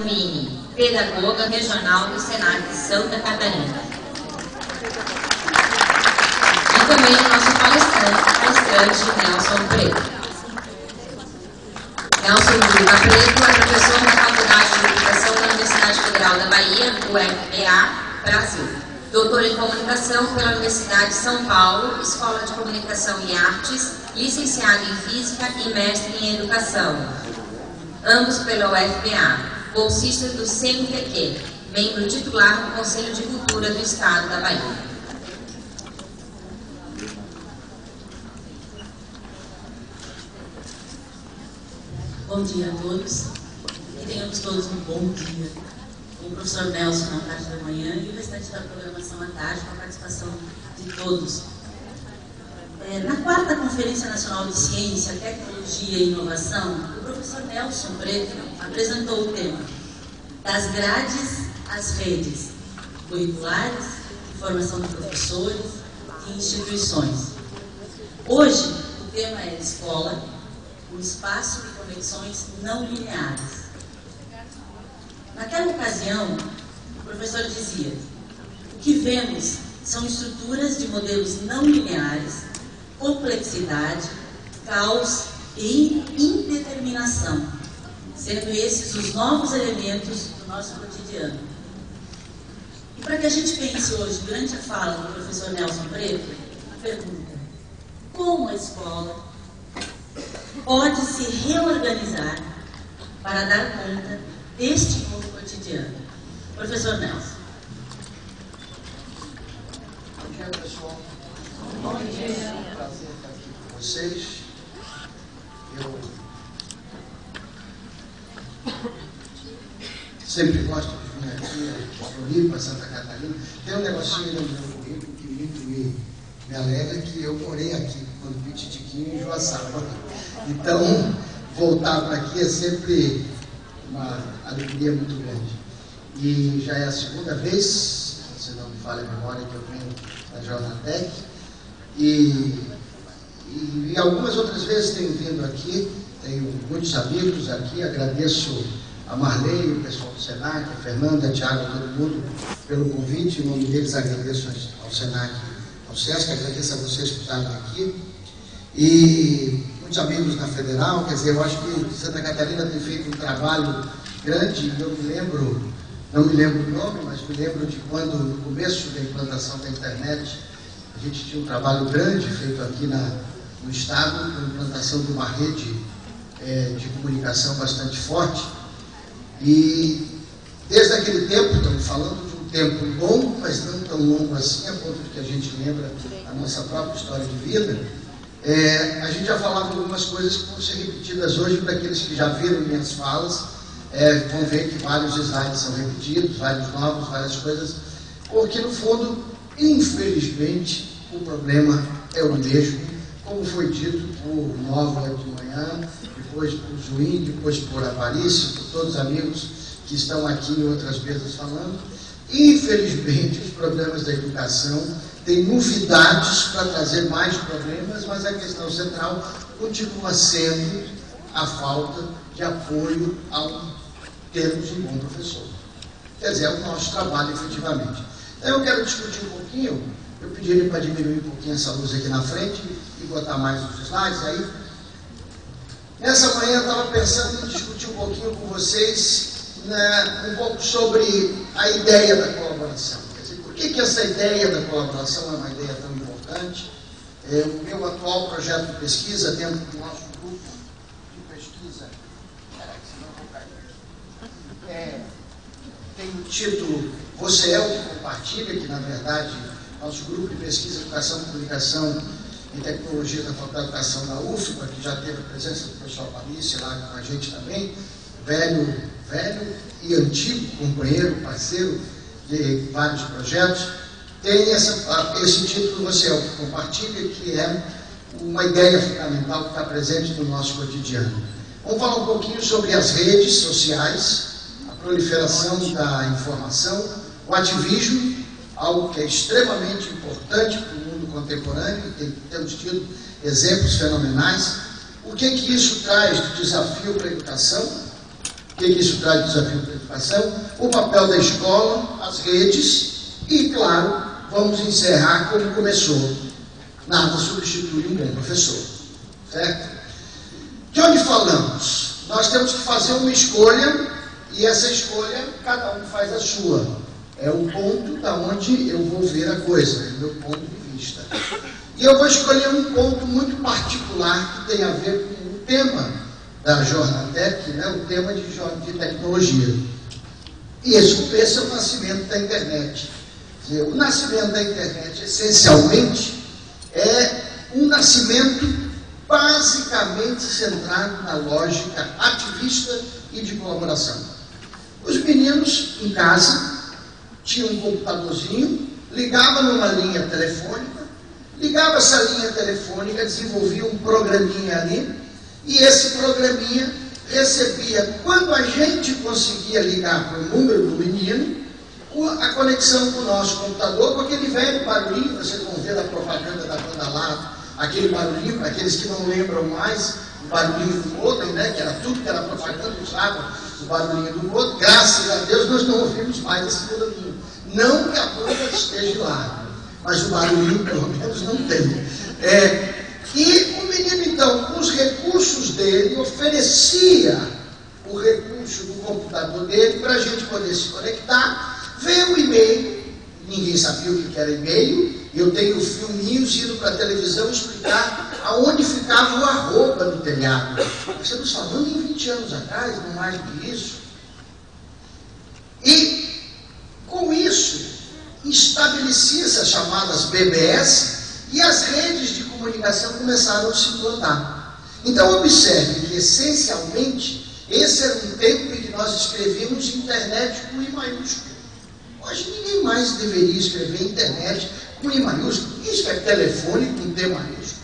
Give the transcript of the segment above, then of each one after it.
Mini, pedagoga regional do SENAC Santa Catarina. E também o nosso palestrante Nelson Preto. Nelson Dutra Preto é professor da Faculdade de Educação da Universidade Federal da Bahia, UFBA, Brasil. Doutor em Comunicação pela Universidade de São Paulo, Escola de Comunicação e Artes, licenciado em Física e mestre em Educação, ambos pela UFBA. Bolsista do CNPq, membro titular do Conselho de Cultura do Estado da Bahia. Bom dia a todos, que tenhamos todos um bom dia. Com o professor Nelson na parte da manhã e o restante da programação à tarde, com a participação de todos. Na 4ª Conferência Nacional de Ciência, Tecnologia e Inovação, o professor Nelson Preto apresentou o tema das grades às redes curriculares, de formação de professores e instituições. Hoje, o tema é escola, um espaço de conexões não lineares. Naquela ocasião, o professor dizia: o que vemos são estruturas de modelos não lineares, complexidade, caos e indeterminação, sendo esses os novos elementos do nosso cotidiano. E para que a gente pense hoje, durante a fala do professor Nelson Preto, a pergunta: como a escola pode se reorganizar para dar conta deste mundo cotidiano? Professor Nelson. Bom dia, pessoal. Bom dia. É um prazer estar aqui com vocês. Eu sempre gosto de vir aqui a Floripa, Santa Catarina. Tem um negocinho no meu currículo que muito me alegra, que eu morei aqui quando vi Titiquinho em Joaçaba. Então, voltar para aqui é sempre uma alegria muito grande. E já é a segunda vez, se não me falha a memória, que eu venho da Jornatec. E algumas outras vezes tenho vindo aqui, tenho muitos amigos aqui, agradeço a Marley, o pessoal do SENAC, a Fernanda, a Thiago, todo mundo pelo convite. Em nome deles agradeço ao SENAC, ao SESC, agradeço a vocês que estavam aqui. E muitos amigos na Federal, quer dizer, eu acho que Santa Catarina tem feito um trabalho grande. Eu me lembro, não me lembro o nome, mas me lembro de quando, no começo da implantação da internet, a gente tinha um trabalho grande feito aqui no Estado, com a implantação de uma rede de comunicação bastante forte. E desde aquele tempo, estamos falando de um tempo longo, mas não tão longo assim, a ponto de que a gente lembra a nossa própria história de vida. A gente já falava algumas coisas que vão ser repetidas hoje para aqueles que já viram minhas falas. Vão ver que vários slides são repetidos, vários novos, várias coisas, porque no fundo, infelizmente, o problema é o mesmo, como foi dito por Nova de manhã, depois por Zuim, depois por Aparício, por todos os amigos que estão aqui em outras mesas falando. Infelizmente, os problemas da educação têm novidades para trazer mais problemas, mas a questão central continua sendo a falta de apoio ao termos um bom professor. Quer dizer, é o nosso trabalho, efetivamente. Então, eu quero discutir um pouquinho, eu pediria para diminuir um pouquinho essa luz aqui na frente e botar mais os slides aí. Nessa manhã eu estava pensando em discutir um pouquinho com vocês, um pouco sobre a ideia da colaboração. Quer dizer, por que essa ideia da colaboração é uma ideia tão importante? O meu atual projeto de pesquisa, dentro do nosso grupo de pesquisa, tem o título Você é o que compartilha, que na verdade nosso grupo de pesquisa, educação, comunicação e tecnologia da Faculdade de Educação da UFBA, que já teve a presença do professor Aparício lá com a gente também, velho e antigo companheiro, parceiro de vários projetos, tem esse título Você é o que compartilha, que é uma ideia fundamental que está presente no nosso cotidiano. Vamos falar um pouquinho sobre as redes sociais, a proliferação da informação, o ativismo, algo que é extremamente importante para o mundo contemporâneo, e temos tido exemplos fenomenais. O que isso traz de desafio para a educação? que isso traz desafio para a educação, o papel da escola, as redes e, claro, vamos encerrar como começou. Nada substitui um bom professor, certo? De onde falamos? Nós temos que fazer uma escolha e essa escolha, cada um faz a sua. É o ponto da onde eu vou ver a coisa, é o meu ponto de vista. E eu vou escolher um ponto muito particular que tem a ver com o tema da Jornatec, né? O tema de tecnologia. E esse é o nascimento da internet. Quer dizer, o nascimento da internet, essencialmente, é um nascimento basicamente centrado na lógica ativista e de colaboração. Os meninos em casa tinham um computadorzinho, ligava numa linha telefônica, ligava essa linha telefônica, desenvolvia um programinha ali, e esse programinha recebia, quando a gente conseguia ligar para o número do menino, a conexão com o nosso computador, com aquele velho barulhinho, vocês vão ver da propaganda da banda lá, aquele barulhinho, para aqueles que não lembram mais, o barulhinho do modem, né, que era tudo que era propaganda, usava o barulhinho do modem. Graças a Deus nós não ouvimos mais esse barulhinho. Não que a banda esteja lá, mas o barulhinho pelo menos não tem. E o menino, então, com os recursos dele, oferecia o recurso do computador dele para a gente poder se conectar, ver o e-mail. Ninguém sabia o que era e-mail. Eu tenho filminhos indo para a televisão explicar aonde ficava o arroba no telhado. Estamos falando em 20 anos atrás, não mais do que isso. E, com isso, estabelecia-se as chamadas BBS e as redes de comunicação começaram a se implantar. Então, observe que, essencialmente, esse era um tempo em que nós escrevíamos internet com I maiúsculo. Hoje, ninguém mais deveria escrever internet com I maiúsculo. Isso é telefone com T maiúsculo.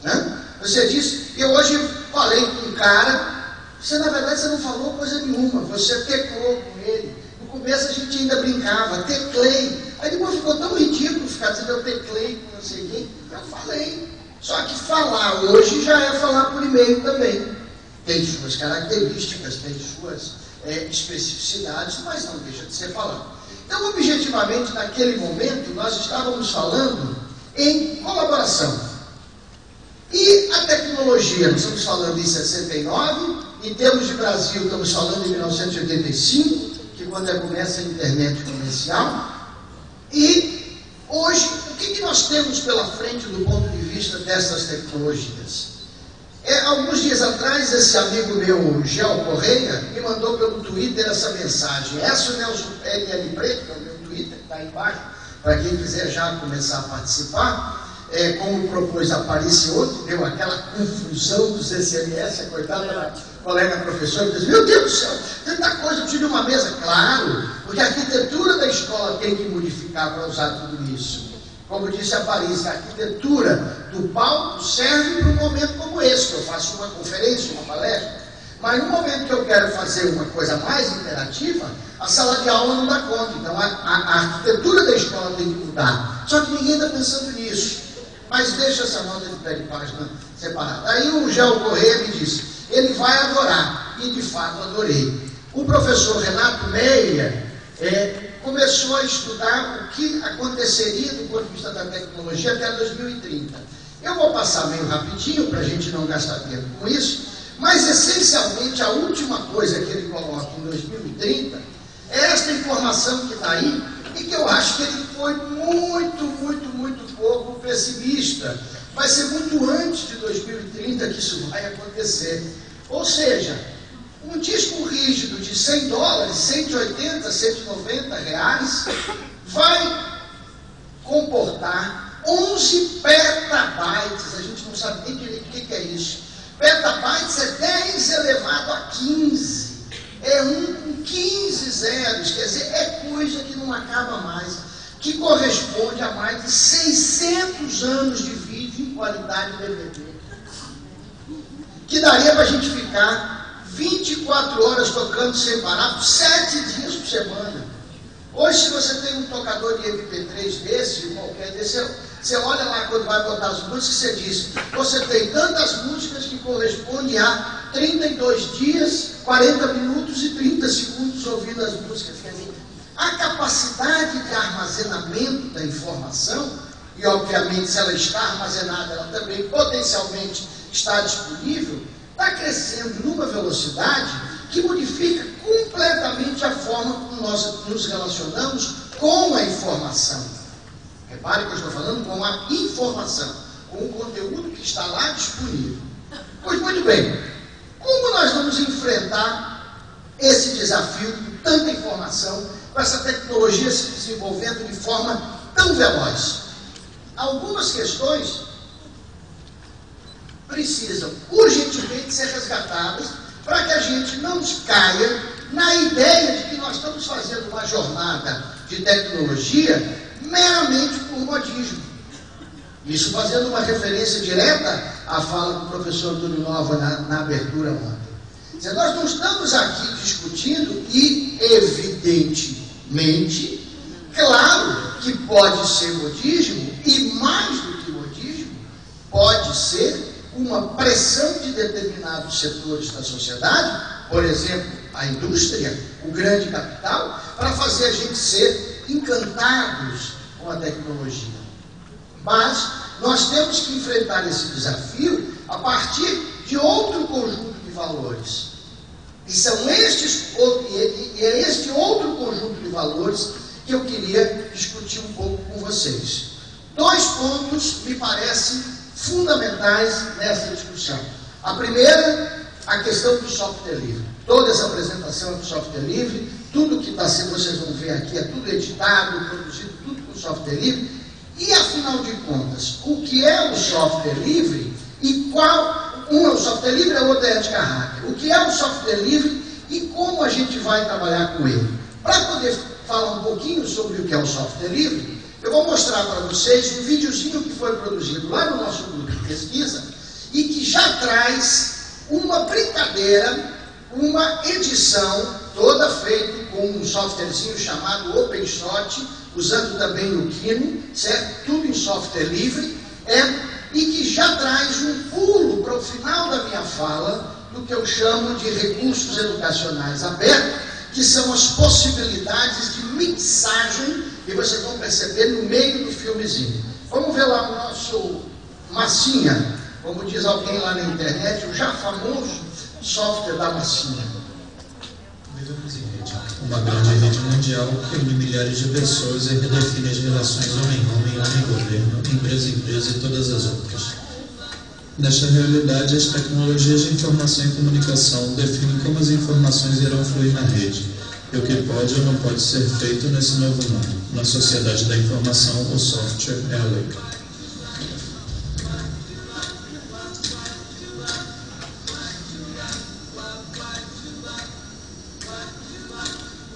Né? Você disse, eu hoje falei com um cara, na verdade, você não falou coisa nenhuma, você teclou com ele. No começo a gente ainda brincava, teclei. Aí depois ficou tão ridículo ficar dizendo eu teclei com não sei quem. Eu falei. Só que falar hoje já é falar por e-mail também. Tem suas características, tem suas especificidades, mas não deixa de ser falar. Então, objetivamente, naquele momento, nós estávamos falando em colaboração. E a tecnologia, nós estamos falando em 69, em termos de Brasil, estamos falando em 1985, que quando começa a internet comercial. E hoje, o que nós temos pela frente do ponto de vista dessas tecnologias? Alguns dias atrás, esse amigo meu, Gel Correia, me mandou pelo Twitter essa mensagem. Essa o Nelson LL Preto, que é o meu Twitter, que está aí embaixo, para quem quiser já começar a participar. Como propôs a Aparice ontem, deu aquela confusão dos SMS, a coitada da colega professora, disse, meu Deus do céu, tanta coisa, eu preciso de uma mesa. Claro, porque a arquitetura da escola tem que modificar para usar tudo isso. Como disse a Paris, a arquitetura do palco serve para um momento como esse, que eu faço uma conferência, uma palestra, mas no momento que eu quero fazer uma coisa mais interativa, a sala de aula não dá conta. Então a arquitetura da escola tem que mudar. Só que ninguém está pensando nisso. Mas deixa essa nota de pé de página separada. Aí o Gel Correia me disse, ele vai adorar, e de fato adorei. O professor Renato Meia começou a estudar o que aconteceria do ponto de vista da tecnologia até 2030. Eu vou passar meio rapidinho para a gente não gastar tempo com isso, mas essencialmente a última coisa que ele coloca em 2030 é esta informação que está aí e que eu acho que ele foi muito pouco pessimista. Vai ser muito antes de 2030 que isso vai acontecer. Ou seja, um disco rígido de $100, 180, 190 reais, vai comportar 11 petabytes. A gente não sabe nem direito o que é isso. Petabytes é 10 elevado a 15. É com 15 zeros. Quer dizer, é coisa que não acaba mais. Que corresponde a mais de 600 anos de vídeo em qualidade DVD. Que daria para a gente ficar 24 horas tocando sem parar, por 7 dias por semana. Hoje, se você tem um tocador de MP3 desse, qualquer desse, você olha lá quando vai botar as músicas e você diz, você tem tantas músicas que correspondem a 32 dias, 40 minutos e 30 segundos ouvindo as músicas. Quer dizer, a capacidade de armazenamento da informação, e obviamente se ela está armazenada, ela também potencialmente está disponível, está crescendo numa velocidade que modifica completamente a forma como nós nos relacionamos com a informação. Repare que eu estou falando com a informação, com o conteúdo que está lá disponível. Pois muito bem, como nós vamos enfrentar esse desafio de tanta informação, com essa tecnologia se desenvolvendo de forma tão veloz? Algumas questões precisam urgentemente ser resgatadas para que a gente não caia na ideia de que nós estamos fazendo uma jornada de tecnologia meramente por modismo. Isso fazendo uma referência direta à fala do professor Antônio Nova na abertura ontem. Nós não estamos aqui discutindo e, evidentemente, claro que pode ser modismo, e mais do que modismo, pode ser uma pressão de determinados setores da sociedade, por exemplo, a indústria, o grande capital, para fazer a gente ser encantados com a tecnologia. Mas nós temos que enfrentar esse desafio a partir de outro conjunto de valores. E são é este outro conjunto de valores que eu queria discutir um pouco com vocês. 2 pontos me parecem fundamentais nessa discussão. A primeira, a questão do software livre. Toda essa apresentação é do software livre, tudo que está sendo, vocês vão ver aqui, é tudo editado, produzido, tudo com software livre. E, afinal de contas, o que é o software livre e qual... Um é o software livre, a outra é a ética hacker. O que é o software livre e como a gente vai trabalhar com ele? Para poder falar um pouquinho sobre o que é o software livre, eu vou mostrar para vocês um videozinho que foi produzido lá no nosso grupo de pesquisa e que já traz uma brincadeira, uma edição toda feita com um softwarezinho chamado OpenShot, usando também o Kino, certo? Tudo em software livre, e que já traz um pulo para o final da minha fala do que eu chamo de recursos educacionais abertos, que são as possibilidades de mixagem que vocês vão perceber no meio do filmezinho. Vamos ver lá o nosso massinha, como diz alguém lá na internet, o já famoso software da massinha. Uma grande rede mundial que une milhares de pessoas e redefine as relações homem-homem, homem-governo, empresa-empresa e todas as outras. Nesta realidade, as tecnologias de informação e comunicação definem como as informações irão fluir na rede, e o que pode ou não pode ser feito nesse novo mundo. Na sociedade da informação, o software é a lei.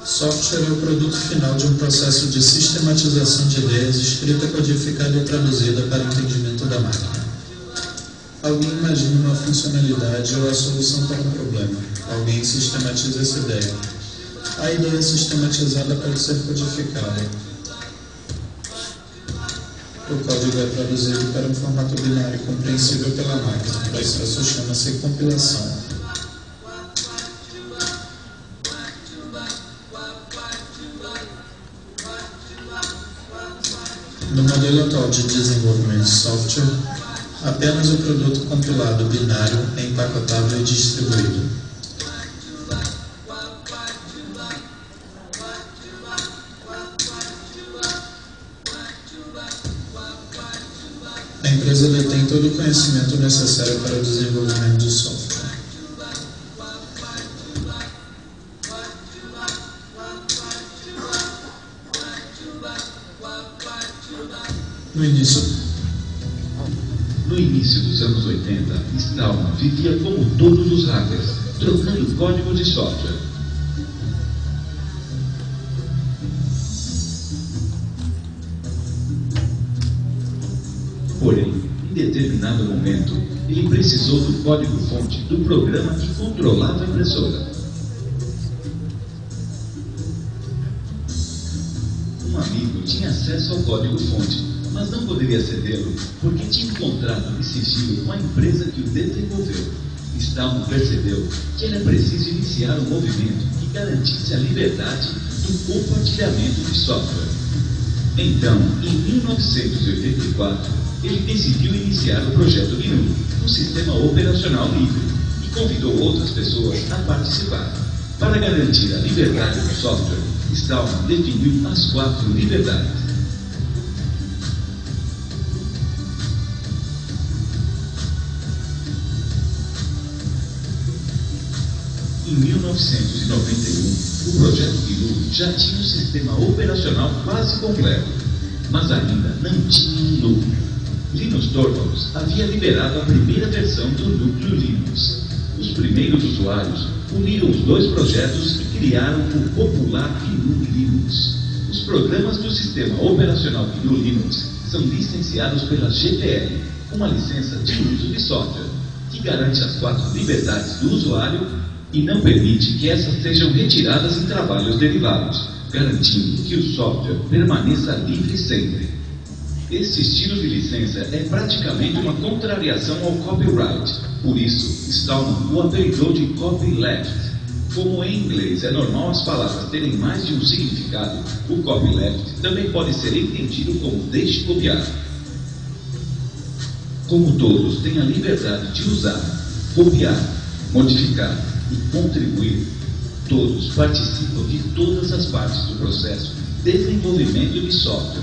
Software é o produto final de um processo de sistematização de ideias escrita, codificada e traduzida para entendimento da máquina. Alguém imagina uma funcionalidade ou a solução para um problema. Alguém sistematiza essa ideia. A ideia sistematizada pode ser codificada. O código é traduzido para um formato binário compreensível pela máquina. O processo chama-se compilação. No modelo atual de desenvolvimento de software, apenas o produto compilado binário é empacotável e distribuído. A empresa detém todo o conhecimento necessário para o desenvolvimento do software. No início dos anos 80, Stallman vivia como todos os hackers, trocando código de software. Porém, em determinado momento, ele precisou do código-fonte do programa que controlava a impressora. Um amigo tinha acesso ao código-fonte, mas não poderia cedê-lo porque tinha um contrato de sigilo com a empresa que o desenvolveu. Stallman percebeu que era preciso iniciar um movimento que garantisse a liberdade do compartilhamento de software. Então, em 1984, ele decidiu iniciar o projeto GNU, um sistema operacional livre, e convidou outras pessoas a participar. Para garantir a liberdade do software, Stallman definiu as 4 liberdades. Em 1991, o projeto GNU já tinha um sistema operacional quase completo, mas ainda não tinha um núcleo. Linus Torvalds havia liberado a primeira versão do núcleo Linux. Os primeiros usuários uniram os 2 projetos e criaram o popular GNU Linux. Os programas do sistema operacional GNU Linux são licenciados pela GPL, uma licença de uso de software, que garante as 4 liberdades do usuário e não permite que essas sejam retiradas em trabalhos derivados, garantindo que o software permaneça livre sempre. Esse estilo de licença é praticamente uma contrariação ao copyright, por isso Stallman o apelidou de copyleft. Como em inglês é normal as palavras terem mais de um significado, o copyleft também pode ser entendido como deixe copiar. Como todos têm a liberdade de usar, copiar, modificar e contribuir, todos participam de todas as partes do processo de desenvolvimento de software,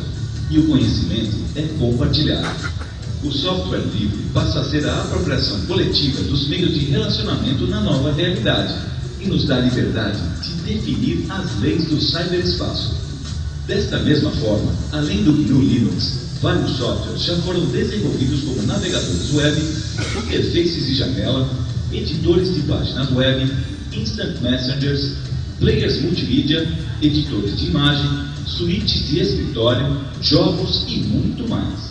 e o conhecimento é compartilhado. O software livre passa a ser a apropriação coletiva dos meios de relacionamento na nova realidade e nos dá a liberdade de definir as leis do cyberespaço. Desta mesma forma, além do GNU Linux, vários softwares já foram desenvolvidos como navegadores web, interfaces de janela, editores de páginas web, instant messengers, players multimídia, editores de imagem, suítes de escritório, jogos e muito mais.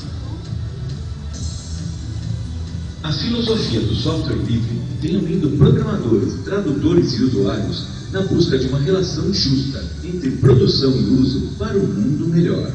A filosofia do software livre tem unido programadores, tradutores e usuários na busca de uma relação justa entre produção e uso para um mundo melhor.